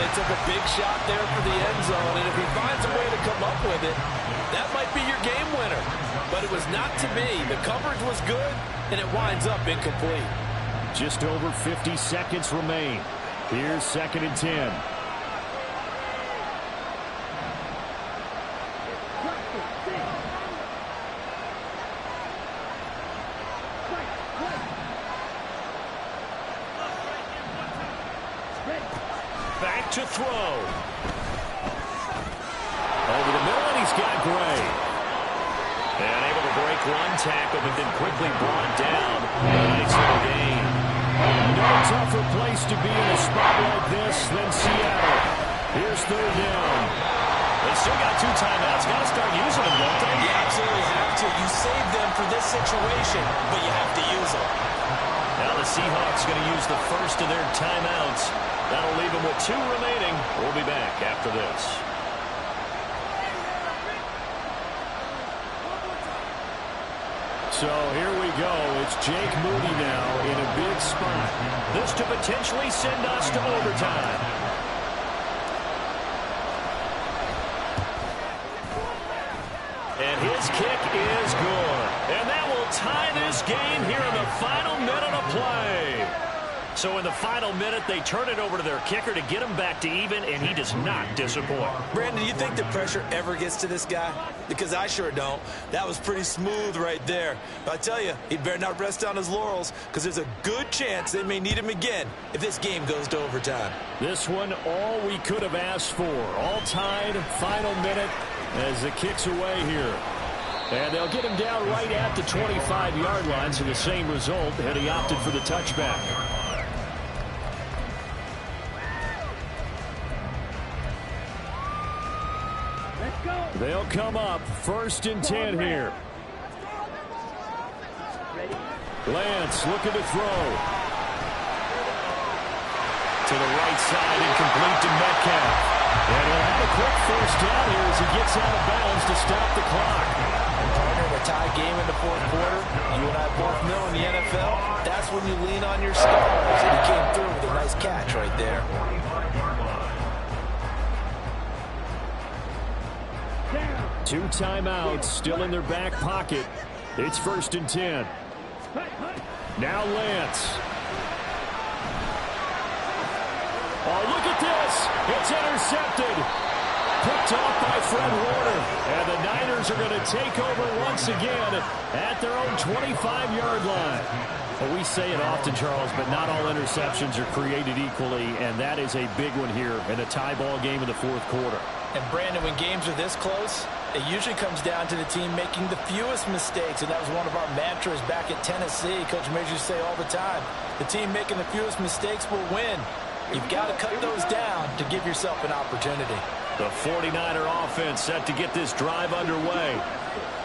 They took a big shot there for the end zone, and if he finds a way to come up with it, that might be your game winner. But it was not to be. The coverage was good, and it winds up incomplete. Just over 50 seconds remain. Here's 2nd and 10. Back to throw. Over the middle, and he's got Gray. And able to break one tackle, but then quickly brought down. Nice little gain. No tougher place to be in a spot like this than Seattle. Here's 3rd down. They still got 2 timeouts. Got to start using them, don't they? You absolutely have to. You save them for this situation, but you have to use them. Now the Seahawks going to use the first of their timeouts. That'll leave them with 2 remaining. We'll be back after this. So here we go. It's Jake Moody now in a big spot. This to potentially send us to overtime. And his kick is good. And that will tie this game here in the final minute of play. So in the final minute, they turn it over to their kicker to get him back to even, and he does not disappoint. Brandon, do you think the pressure ever gets to this guy? Because I sure don't. That was pretty smooth right there. But I tell you, he better not rest on his laurels, because there's a good chance they may need him again if this game goes to overtime. This one, all we could have asked for. All tied, final minute, as the kick's away here. And they'll get him down right at the 25-yard line, so the same result, and he opted for the touchback. They'll come up 1st and 10 here. Lance looking to throw. To the right side and complete to Metcalf. And he'll have a quick first down here as he gets out of bounds to stop the clock. And partner, in a tie game in the 4th quarter, you and I both know in the NFL, that's when you lean on your stars. And he came through with a nice catch right there. Two timeouts still in their back pocket. It's 1st and 10. Now Lance. Oh, look at this. It's intercepted. Picked off by Fred Warner. And the Niners are going to take over once again at their own 25-yard line. Well, we say it often, Charles, but not all interceptions are created equally, and that is a big one here in a tie ball game in the 4th quarter. And Brandon, when games are this close, it usually comes down to the team making the fewest mistakes, and that was one of our mantras back at Tennessee. Coach Mays used to say all the time, the team making the fewest mistakes will win. You've got to cut those down to give yourself an opportunity. The 49er offense set to get this drive underway.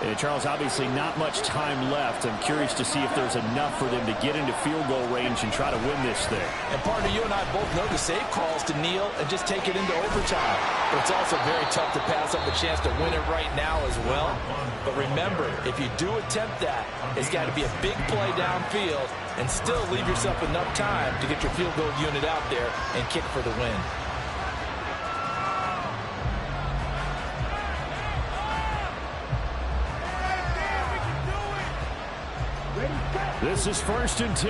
And Charles, obviously not much time left. I'm curious to see if there's enough for them to get into field goal range and try to win this thing. And partner, you and I both know the safe calls to kneel and just take it into overtime. But it's also very tough to pass up a chance to win it right now as well. But remember, if you do attempt that, it's got to be a big play downfield and still leave yourself enough time to get your field goal unit out there and kick for the win. This is 1st and 10.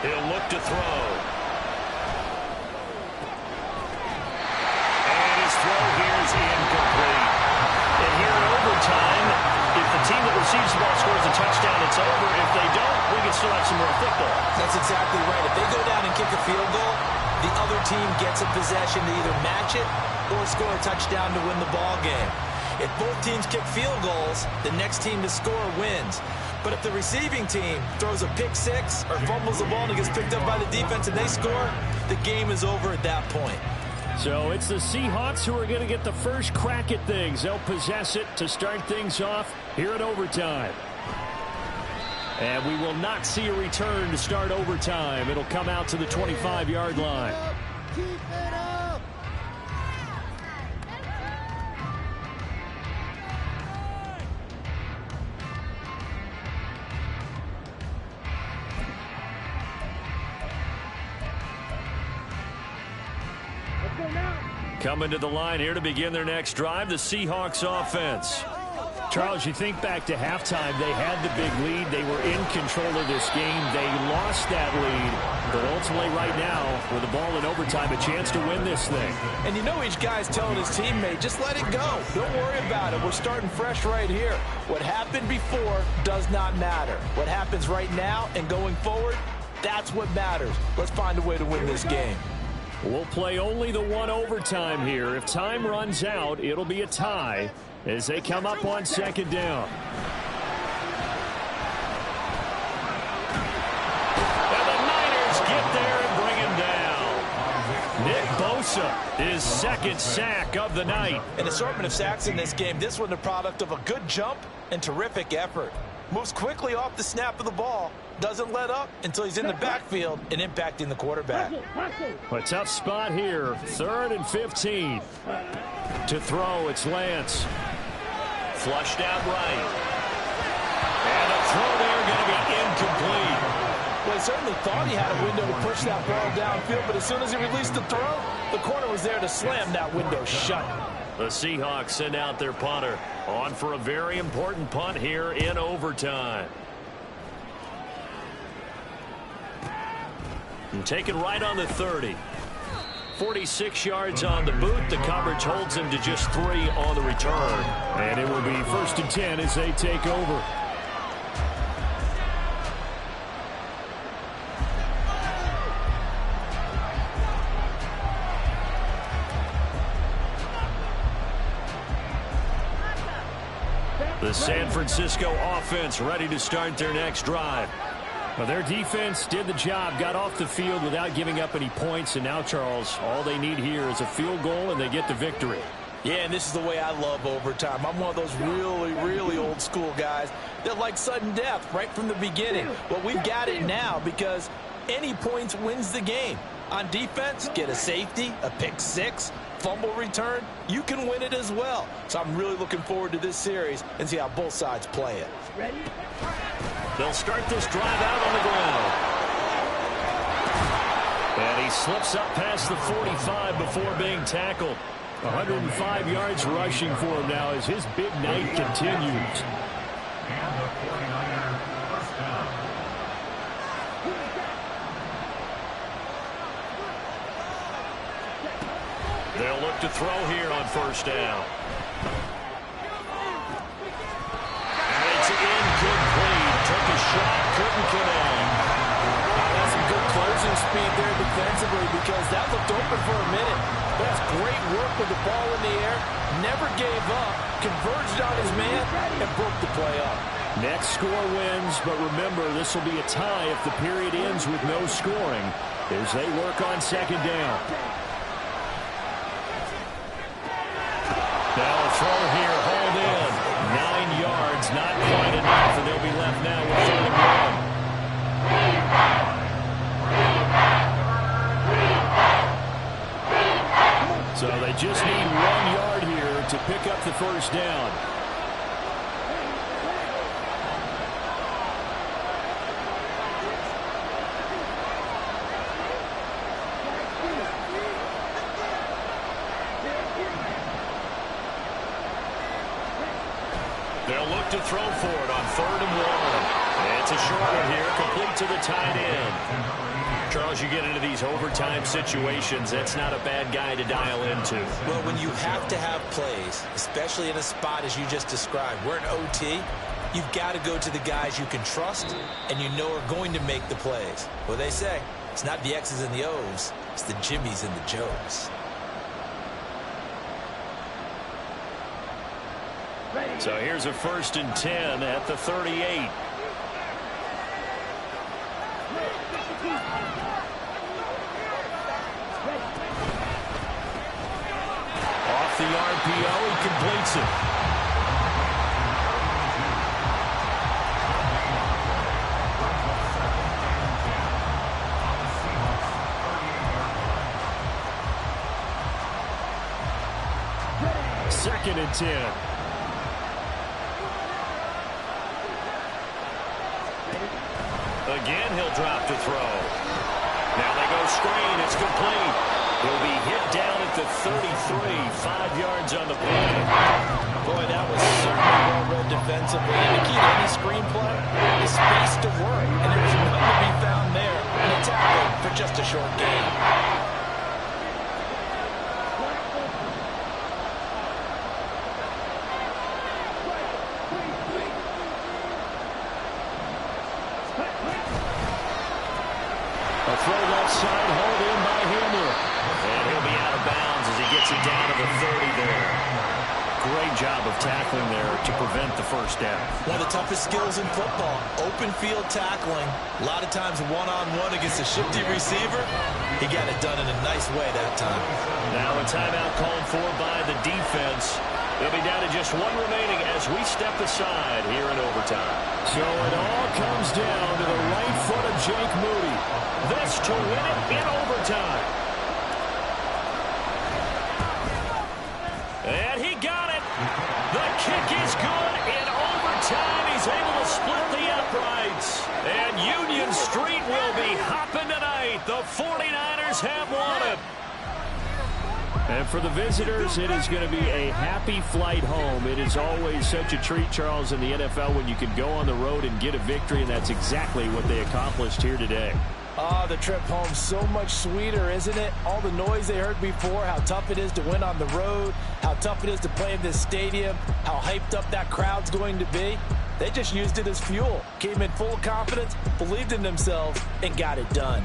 He'll look to throw. And his throw here is incomplete. And here in overtime, if the team that receives the ball scores a touchdown, it's over. If they don't, we can still have some more football. That's exactly right. If they go down and kick a field goal, the other team gets a possession to either match it or score a touchdown to win the ball game. If both teams kick field goals, the next team to score wins. But if the receiving team throws a pick six or fumbles the ball and it gets picked up by the defense and they score, the game is over at that point. So it's the Seahawks who are going to get the first crack at things. They'll possess it to start things off here in overtime. And we will not see a return to start overtime. It'll come out to the 25-yard line. Keep it up. Let's go now. Coming to the line here to begin their next drive, the Seahawks offense. Charles, you think back to halftime, they had the big lead. They were in control of this game. They lost that lead. But ultimately right now, with the ball in overtime, a chance to win this thing. And you know each guy's telling his teammate, just let it go. Don't worry about it. We're starting fresh right here. What happened before does not matter. What happens right now and going forward, that's what matters. Let's find a way to win this game. We'll play only the one overtime here. If time runs out, it'll be a tie as they come up on 2nd down. And the Niners get there and bring him down. Nick Bosa, his 2nd sack of the night. An assortment of sacks in this game. This one the product of a good jump and terrific effort. Moves quickly off the snap of the ball doesn't let up until he's in the backfield and impacting the quarterback. A tough spot here. 3rd and 15. To throw, it's Lance. Flushed out right. And a throw there going to be incomplete. Well, he certainly thought he had a window to push that ball downfield, but as soon as he released the throw, the corner was there to slam that window shut. The Seahawks send out their punter. On for a very important punt here in overtime. And taken right on the 30. 46 yards on the boot. The coverage holds him to just 3 on the return. And it will be 1st and 10 as they take over. The San Francisco offense ready to start their next drive. Well, their defense did the job, got off the field without giving up any points, and now, Charles, all they need here is a field goal, and they get the victory. Yeah, and this is the way I love overtime. I'm one of those really, really old school guys that like sudden death right from the beginning. Well, we've got it now because any points wins the game. On defense, get a safety, a pick 6, fumble return, you can win it as well. So I'm really looking forward to this series and see how both sides play it. Ready? They'll start this drive out on the ground. And he slips up past the 45 before being tackled. 105 yards rushing for him now as his big night continues. And the 49er first down. They'll look to throw here on 1st down. And it's incomplete. Took a shot, couldn't connect. That's some good closing speed there defensively because that looked open for a minute. That's great work with the ball in the air. Never gave up, converged on his man, and broke the play up. Next score wins, but remember, this will be a tie if the period ends with no scoring as they work on 2nd down. Now a throw here, hauled in. 9 yards, not quite enough, and they'll be left now with 3rd and 1. So they just need 1 yard here to pick up the 1st down. They'll look to throw for it on 3rd and 1. It's a short one here, complete to the tight end. Charles, you get into these overtime situations, that's not a bad guy to dial into. Well, when you have to have plays, especially in a spot as you just described, we're in OT, you've got to go to the guys you can trust and you know are going to make the plays. Well, they say, it's not the X's and the O's, it's the Jimmys and the Joes. So here's a 1st and 10 at the 38. Off the RPO, he completes it. Second and 10. Again, he'll drop to throw. Now they go screen. It's complete. He'll be hit down at the 33. 5 yards on the play. Boy, that was certainly well read defensively. And the key to any screenplay is space to work. And there was nothing to be found there. And a tackle for just a short gain. A throw left side, hauled in by Hamler. And he'll be out of bounds as he gets it down to the 30 there. Great job of tackling there to prevent the first down. One of the toughest skills in football, open field tackling. A lot of times one-on-one against a shifty receiver. He got it done in a nice way that time. Now a timeout called for by the defense. They'll be down to just one remaining as we step aside here in overtime. So it all comes down to the right foot of Jake Moody. This to win it in overtime. And he got it. The kick is good in overtime. He's able to split the uprights. And Union Street will be hopping tonight. The 49ers have won it. And for the visitors, it is going to be a happy flight home. It is always such a treat, Charles, in the NFL when you can go on the road and get a victory, and that's exactly what they accomplished here today. The trip home so much sweeter, isn't it? All the noise they heard before, how tough it is to win on the road, how tough it is to play in this stadium, how hyped up that crowd's going to be. They just used it as fuel, came in full of confidence, believed in themselves, and got it done.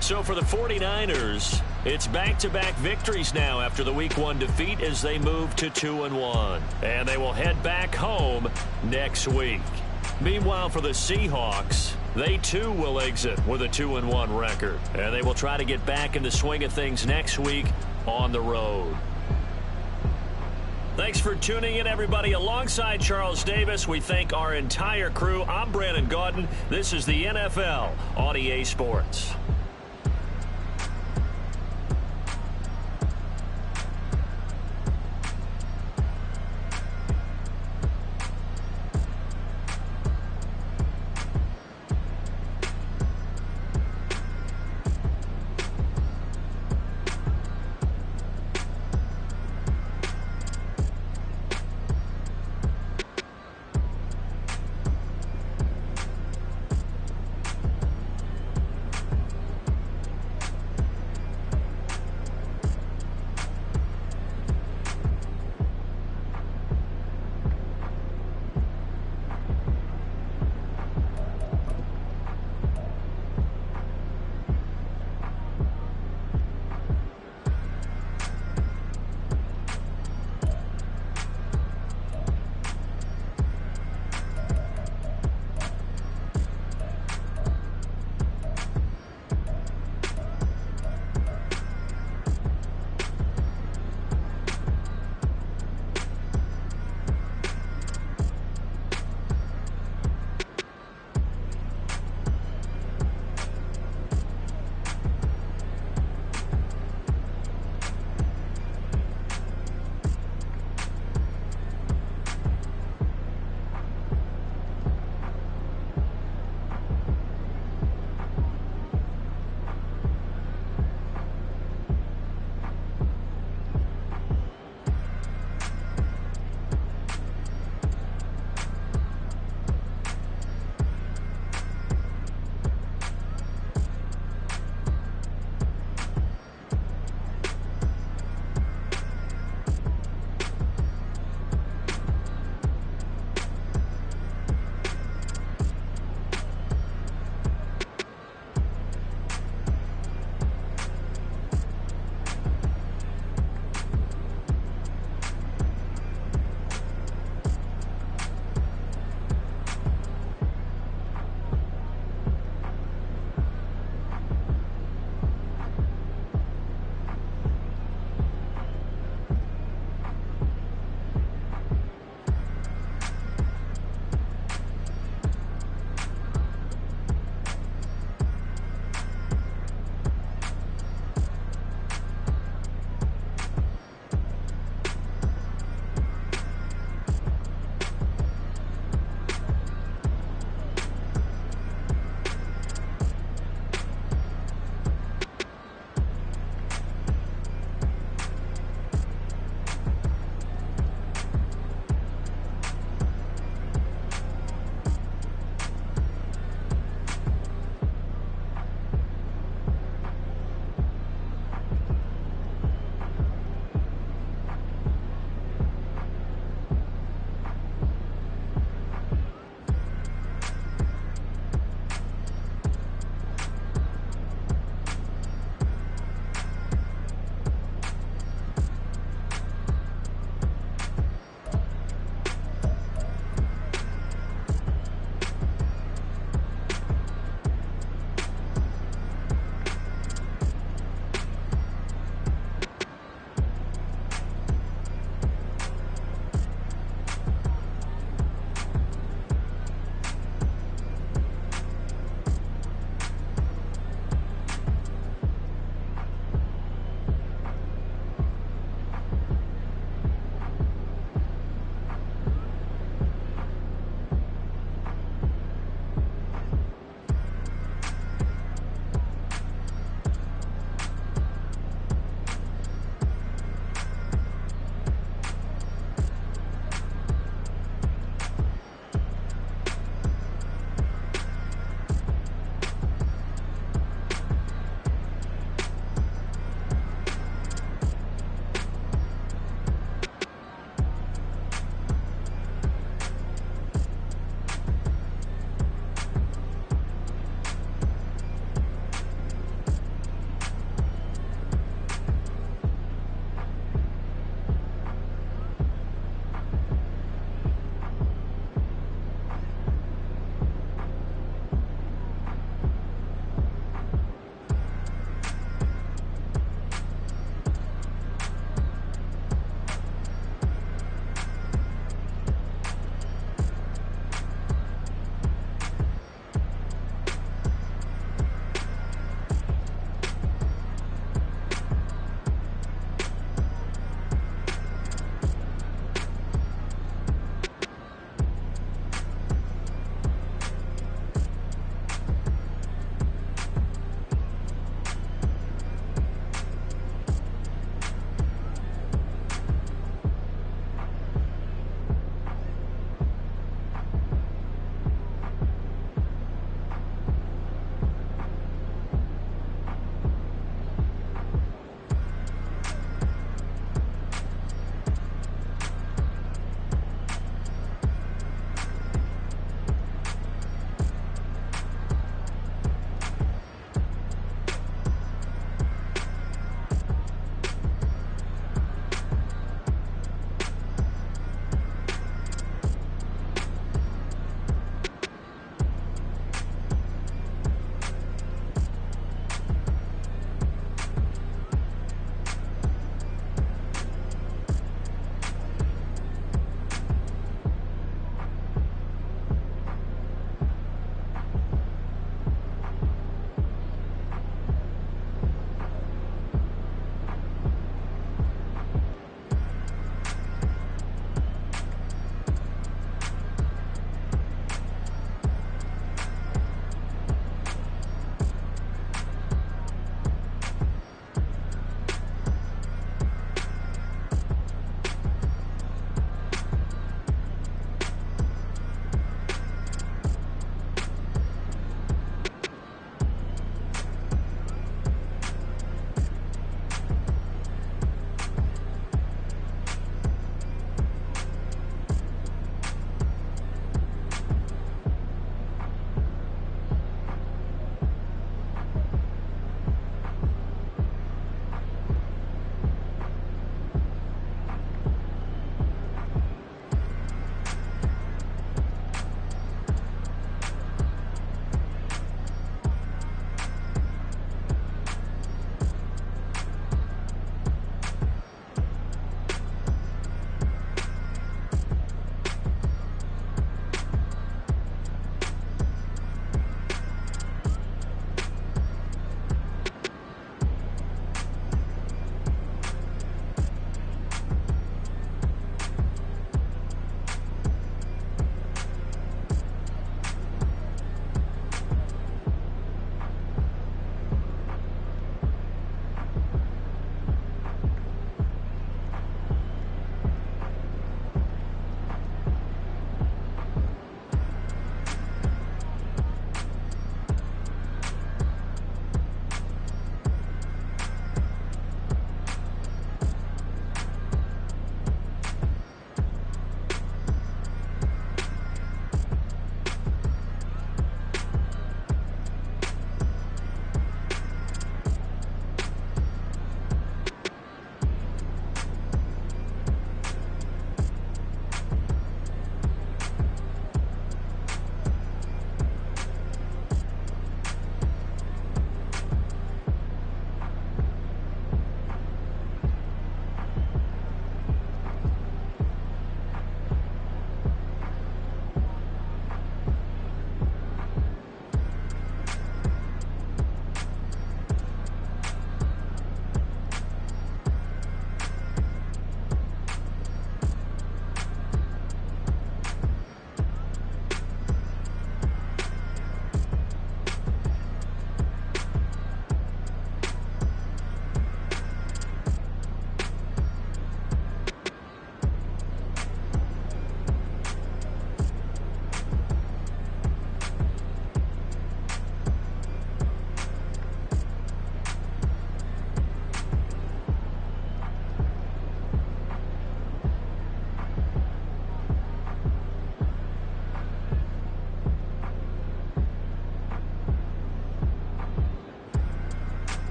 So for the 49ers, it's back-to-back victories now after the Week 1 defeat as they move to 2-1. And they will head back home next week. Meanwhile, for the Seahawks, they too will exit with a 2-1 record. And they will try to get back in the swing of things next week on the road. Thanks for tuning in, everybody. Alongside Charles Davis, we thank our entire crew. I'm Brandon Gaudin. This is the NFL on EA Sports.